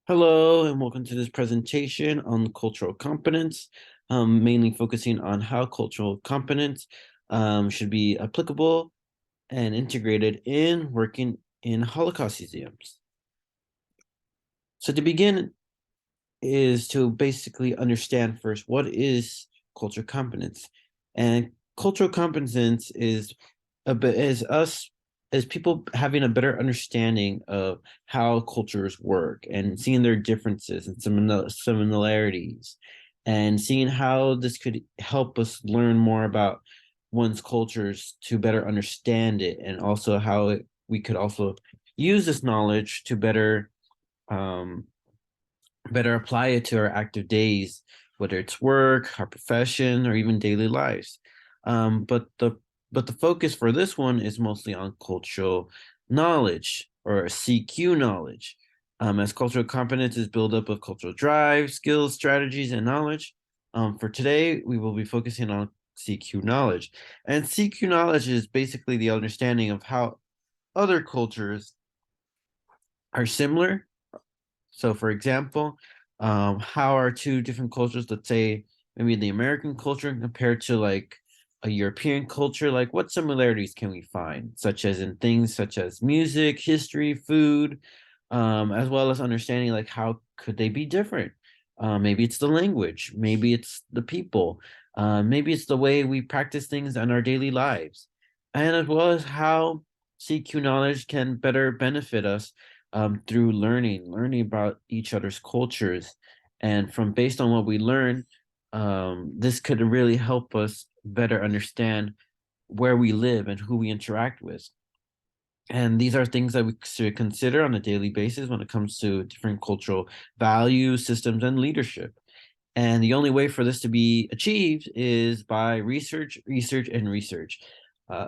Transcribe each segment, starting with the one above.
Hello, and welcome to this presentation on cultural competence, mainly focusing on how cultural competence should be applicable and integrated in working in Holocaust museums. So to begin is to basically understand first what is cultural competence. And cultural competence is us as people having a better understanding of how cultures work and seeing their differences and similarities and seeing how this could help us learn more about one's cultures to better understand it, and also how we could also use this knowledge to um, better apply it to our active days, whether it's work, our profession, or even daily lives. But the focus for this one is mostly on cultural knowledge or CQ knowledge. As cultural competence is built up of cultural drive, skills, strategies, and knowledge. For today, we will be focusing on CQ knowledge. And CQ knowledge is basically the understanding of how other cultures are similar. So, for example, how are two different cultures, let's say maybe the American culture compared to like a European culture, like what similarities can we find, such as in things such as music, history, food, as well as understanding like how could they be different? Maybe it's the language, maybe it's the people, maybe it's the way we practice things in our daily lives, and as well as how CQ knowledge can better benefit us through learning about each other's cultures. And from based on what we learn, this could really help us better understand where we live and who we interact with. And these are things that we should consider on a daily basis when it comes to different cultural values, systems, and leadership. And the only way for this to be achieved is by research, research, and research.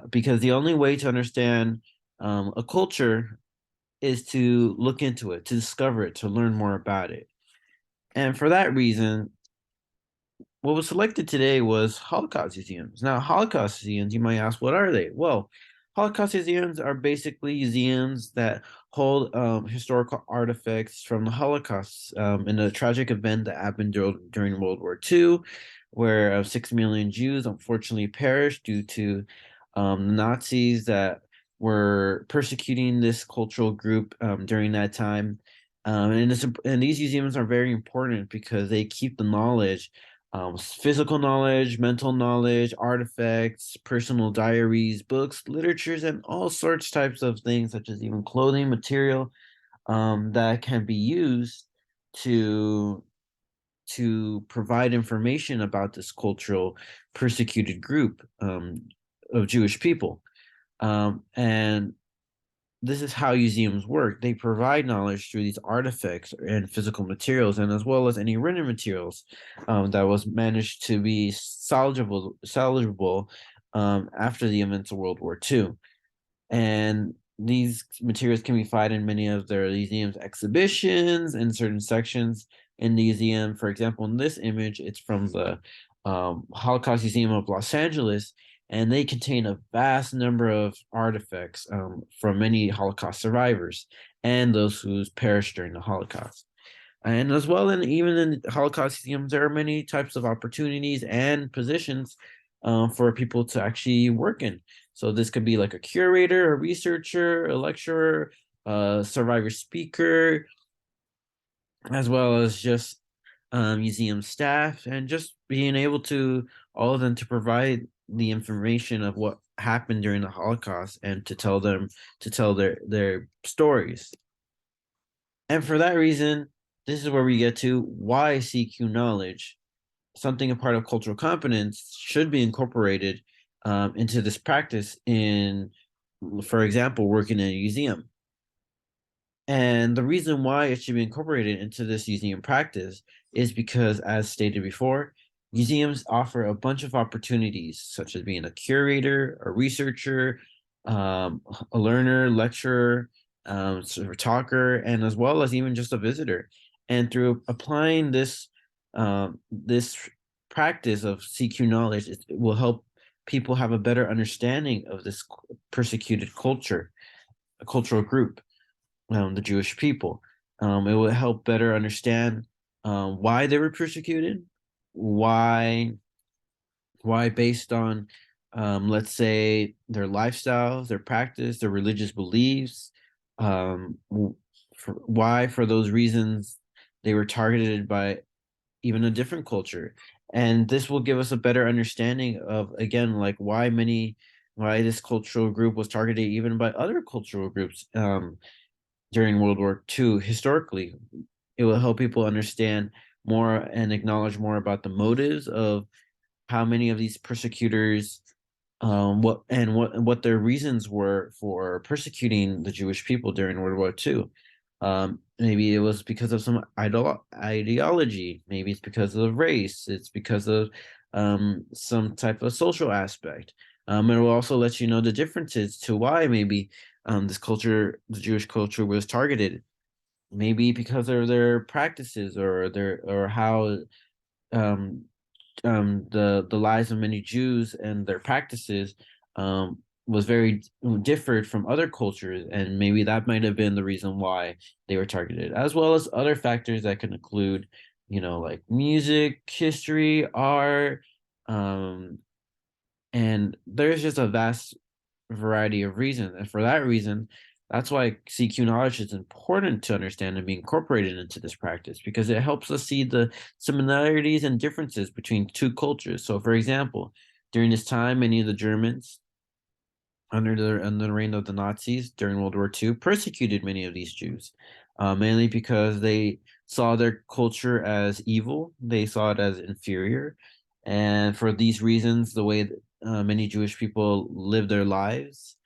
Because the only way to understand a culture is to look into it, to discover it, to learn more about it. And for that reason, what was selected today was Holocaust museums. Now, Holocaust museums, you might ask, what are they? Well, Holocaust museums are basically museums that hold historical artifacts from the Holocaust, in a tragic event that happened during World War II, where 6 million Jews unfortunately perished due to the Nazis that were persecuting this cultural group during that time. And these museums are very important because they keep the knowledge, physical knowledge, mental knowledge, artifacts, personal diaries, books, literatures, and all sorts types of things, such as even clothing material, that can be used to provide information about this cultural persecuted group of Jewish people. And this is how museums work. They provide knowledge through these artifacts and physical materials, and as well as any written materials that was managed to be salvageable after the events of World War II. And these materials can be found in many of their museums exhibitions and certain sections in the museum. For example, in this image, it's from the Holocaust Museum of Los Angeles, and they contain a vast number of artifacts from many Holocaust survivors and those who perished during the Holocaust. And as well, and even in Holocaust museums, there are many types of opportunities and positions for people to actually work in. So this could be like a curator, a researcher, a lecturer, a survivor speaker, as well as just museum staff, and just being able to all of them to provide the information of what happened during the Holocaust and to tell their stories. And for that reason, this is where we get to why CQ knowledge, something a part of cultural competence, should be incorporated into this practice in, for example, working in a museum. And the reason why it should be incorporated into this museum practice is because, as stated before, museums offer a bunch of opportunities, such as being a curator, a researcher, a learner, lecturer, sort of talker, and as well as even just a visitor. And through applying this practice of CQ knowledge, it will help people have a better understanding of this persecuted culture, a cultural group, the Jewish people. It will help better understand why they were persecuted, why based on let's say their lifestyles, their practice, their religious beliefs, why for those reasons they were targeted by even a different culture. And this will give us a better understanding of, again, like why this cultural group was targeted even by other cultural groups during World War II. Historically, it will help people understand more and acknowledge more about the motives of how many of these persecutors, what their reasons were for persecuting the Jewish people during World War II. Maybe it was because of some ideology. Maybe it's because of race. It's because of some type of social aspect. It will also let you know the differences to why maybe this culture, the Jewish culture, was targeted. Maybe because of their practices or how um, the lives of many Jews and their practices was very differed from other cultures, and maybe that might have been the reason why they were targeted, as well as other factors that can include, like music, history, art, um, and there's just a vast variety of reasons. And for that reason, that's why CQ knowledge is important to understand and be incorporated into this practice, because it helps us see the similarities and differences between two cultures. So, for example, during this time, many of the Germans under the reign of the Nazis during World War II persecuted many of these Jews, mainly because they saw their culture as evil, they saw it as inferior, and for these reasons, the way that many Jewish people live their lives,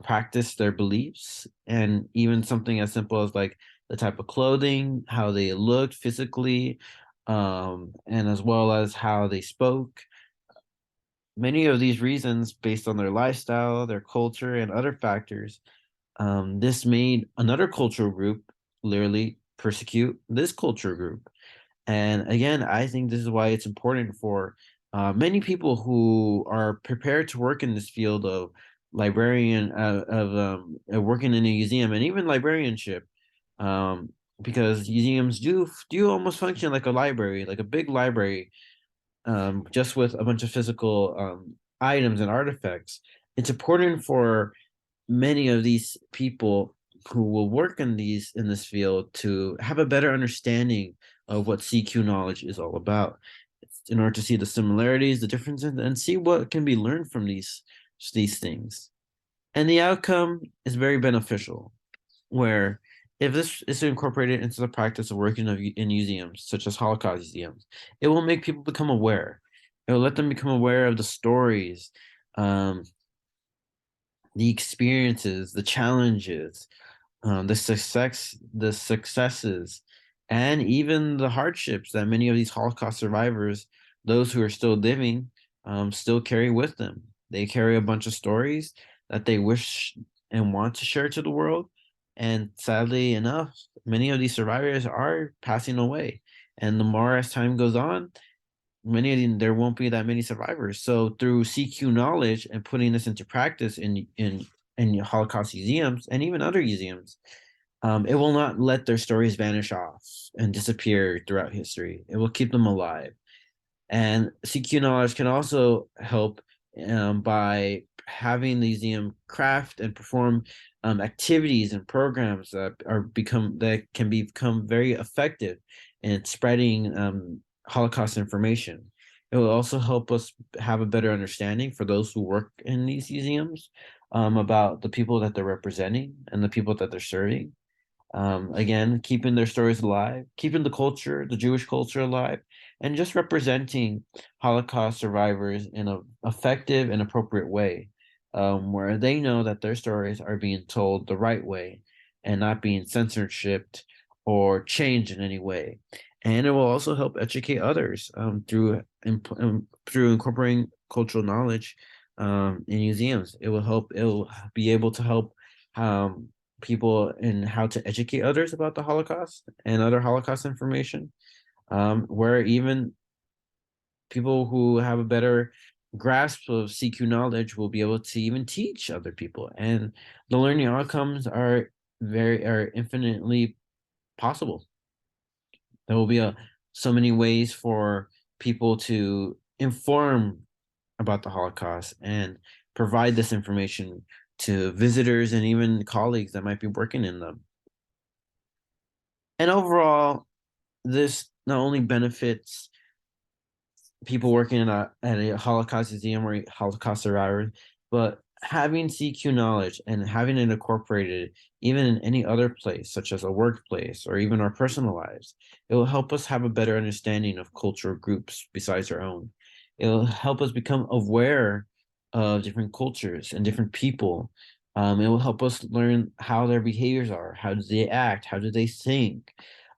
practice their beliefs, and even something as simple as like the type of clothing, how they looked physically, and as well as how they spoke. Many of these reasons, based on their lifestyle, their culture, and other factors, this made another cultural group literally persecute this culture group. And again, I think this is why it's important for many people who are prepared to work in this field of librarian, of working in a museum, and even librarianship, um, because museums do almost function like a library, like a big library, just with a bunch of physical items and artifacts. It's important for many of these people who will work in this field to have a better understanding of what CQ knowledge is all about, in order to see the similarities, the differences, and see what can be learned from these things. And the outcome is very beneficial, where if this is incorporated into the practice of working in museums, such as Holocaust museums, it will make people become aware. It will let them become aware of the stories, um, the experiences, the challenges, the successes, and even the hardships that many of these Holocaust survivors, those who are still living, still carry with them. They carry a bunch of stories that they wish and want to share to the world. And sadly enough, many of these survivors are passing away. And the more as time goes on, many of them, there won't be that many survivors. So through CQ knowledge and putting this into practice in Holocaust museums and even other museums, it will not let their stories vanish off and disappear throughout history. It will keep them alive. And CQ knowledge can also help by having the museum craft and perform activities and programs that can become very effective in spreading Holocaust information. It will also help us have a better understanding for those who work in these museums about the people that they're representing and the people that they're serving. Again, keeping their stories alive, keeping the culture, the Jewish culture alive, and just representing Holocaust survivors in an effective and appropriate way, where they know that their stories are being told the right way and not being censorship or changed in any way. And it will also help educate others through incorporating cultural knowledge in museums. It will help. It will be able to help um, people in how to educate others about the Holocaust and other Holocaust information, where even people who have a better grasp of CQ knowledge will be able to even teach other people. And the learning outcomes are infinitely possible. There will be so many ways for people to inform about the Holocaust and provide this information to visitors and even colleagues that might be working in them. And overall, this not only benefits people working at a Holocaust museum or Holocaust survivors, but having CQ knowledge and having it incorporated even in any other place, such as a workplace or even our personal lives, it will help us have a better understanding of cultural groups besides our own. It will help us become aware of different cultures and different people. It will help us learn how their behaviors are, how do they act, how do they think,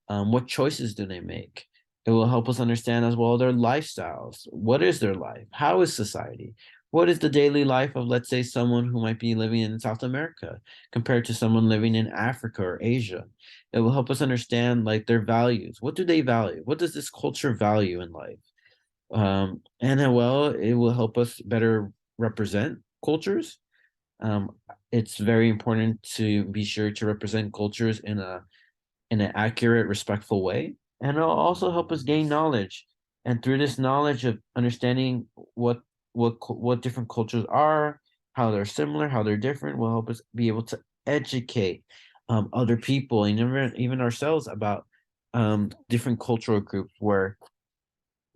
what choices do they make. It will help us understand as well their lifestyles. What is their life? How is society? What is the daily life of, let's say, someone who might be living in South America compared to someone living in Africa or Asia? It will help us understand like their values. What do they value? What does this culture value in life? And it will help us better represent cultures. It's very important to be sure to represent cultures in an accurate, respectful way. And it'll also help us gain knowledge. And through this knowledge of understanding what different cultures are, how they're similar, how they're different, will help us be able to educate other people and even ourselves about different cultural groups, where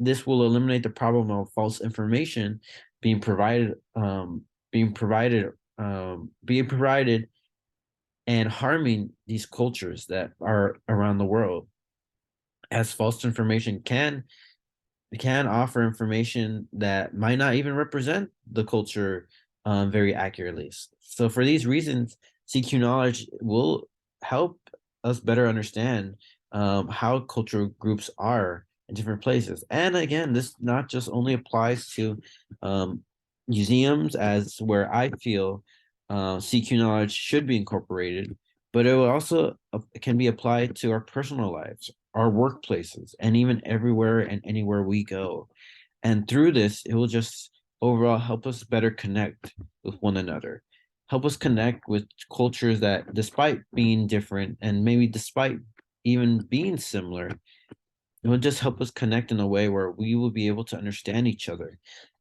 this will eliminate the problem of false information being provided, being provided and harming these cultures that are around the world, as false information can offer information that might not even represent the culture very accurately. So for these reasons, CQ knowledge will help us better understand how cultural groups are in different places. And again, this not just only applies to um, museums, as where I feel CQ knowledge should be incorporated, but it will also it can be applied to our personal lives, our workplaces, and even everywhere and anywhere we go. And through this, it will just overall help us better connect with one another, help us connect with cultures that, despite being different and maybe despite even being similar, it will just help us connect in a way where we will be able to understand each other.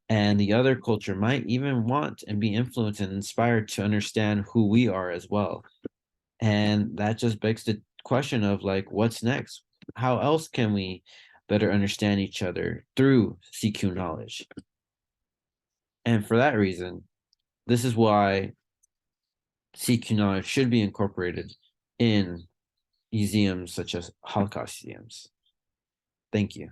And the other culture might even want and be influenced and inspired to understand who we are as well. And that just begs the question of like, what's next? How else can we better understand each other through CQ knowledge? And for that reason, this is why CQ knowledge should be incorporated in museums such as Holocaust museums. Thank you.